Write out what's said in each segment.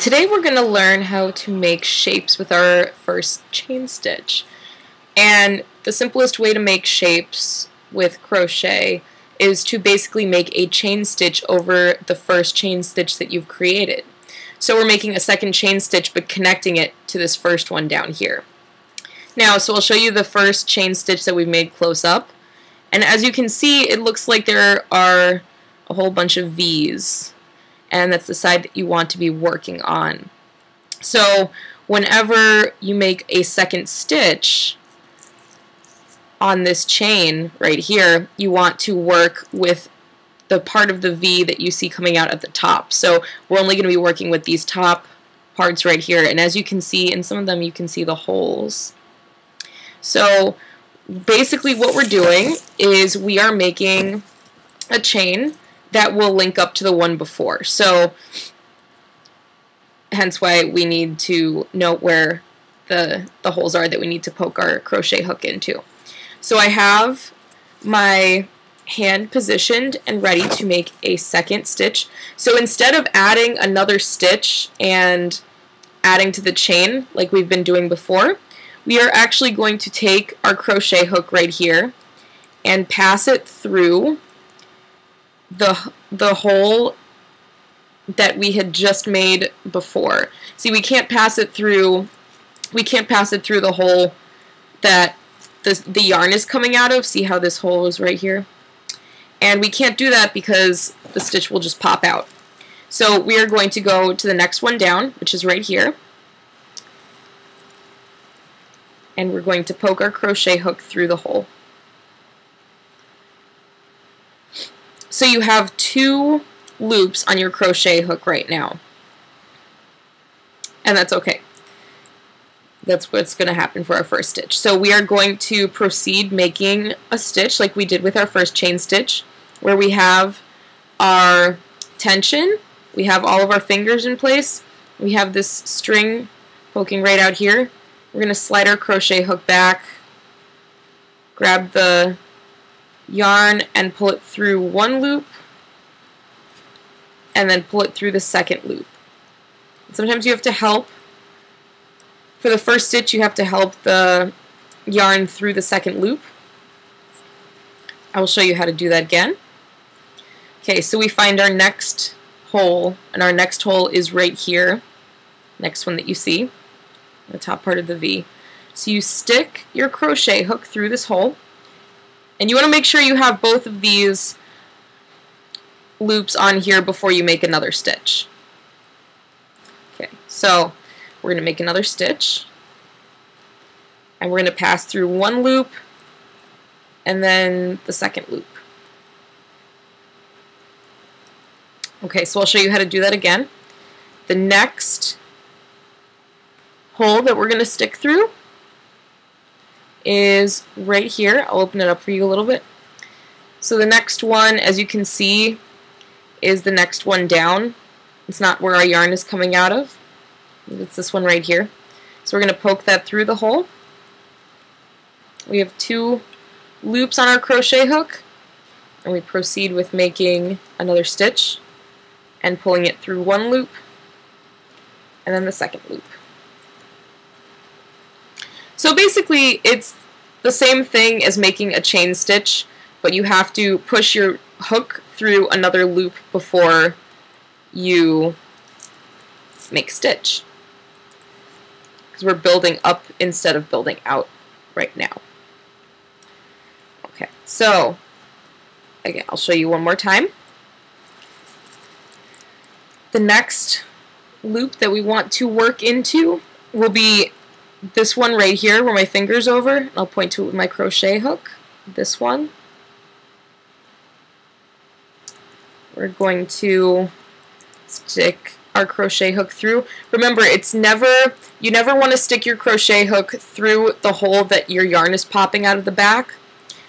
Today we're going to learn how to make shapes with our first chain stitch. And the simplest way to make shapes with crochet is to basically make a chain stitch over the first chain stitch that you've created. So we're making a second chain stitch but connecting it to this first one down here. Now, so I'll show you the first chain stitch that we've made close up. And as you can see, it looks like there are a whole bunch of V's. And that's the side that you want to be working on. So whenever you make a second stitch on this chain right here, you want to work with the part of the V that you see coming out at the top. So we're only going to be working with these top parts right here, and as you can see, in some of them you can see the holes. So basically what we're doing is we are making a chain that will link up to the one before. So hence why we need to know where the holes are that we need to poke our crochet hook into. So I have my hand positioned and ready to make a second stitch. So instead of adding another stitch and adding to the chain like we've been doing before, we are actually going to take our crochet hook right here and pass it through the hole that we had just made before. See, we can't pass it through the hole that the yarn is coming out of. See how this hole is right here? And we can't do that because the stitch will just pop out. So we are going to go to the next one down, which is right here. And we're going to poke our crochet hook through the hole. So you have 2 loops on your crochet hook right now. And that's okay. That's what's going to happen for our first stitch. So we are going to proceed making a stitch like we did with our first chain stitch, where we have our tension, we have all of our fingers in place, we have this string poking right out here. We're going to slide our crochet hook back, grab the yarn and pull it through one loop, and then pull it through the second loop. Sometimes you have to help. For the first stitch, you have to help the yarn through the second loop. I will show you how to do that again. Okay, so we find our next hole, and our next hole is right here, next one that you see, the top part of the V. So you stick your crochet hook through this hole, and you want to make sure you have both of these loops on here before you make another stitch. Okay, so we're going to make another stitch, and we're going to pass through one loop and then the second loop. Okay, so I'll show you how to do that again. The next hole that we're going to stick through is right here. I'll open it up for you a little bit. So the next one, as you can see, is the next one down. It's not where our yarn is coming out of. It's this one right here. So we're going to poke that through the hole. We have 2 loops on our crochet hook, and we proceed with making another stitch and pulling it through one loop and then the second loop. So basically it's the same thing as making a chain stitch, but you have to push your hook through another loop before you make stitch, because we're building up instead of building out right now. Okay, so again, I'll show you one more time. The next loop that we want to work into will be this one right here where my finger's over. I'll point to it with my crochet hook. This one. We're going to stick our crochet hook through. Remember, you never want to stick your crochet hook through the hole that your yarn is popping out of the back,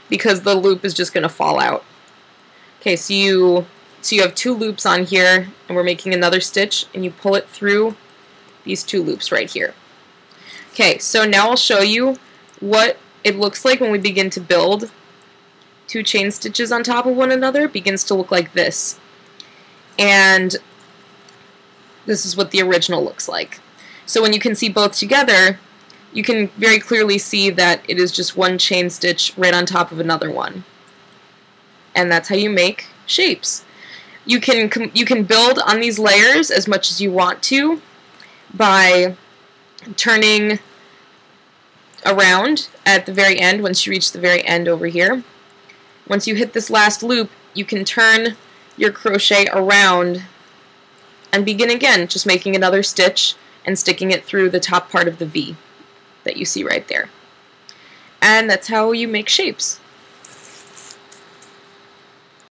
because the loop is just going to fall out. Okay, so you have 2 loops on here, and we're making another stitch, and you pull it through these 2 loops right here. Okay, so now I'll show you what it looks like when we begin to build 2 chain stitches on top of one another. It begins to look like this. And This is what the original looks like. So when you can see both together, you can very clearly see that it is just one chain stitch right on top of another one. And that's how you make shapes. You can build on these layers as much as you want to by turning around at the very end once you reach the very end over here. Once you hit this last loop, you can turn your crochet around and begin again, just making another stitch and sticking it through the top part of the V that you see right there. And that's how you make shapes.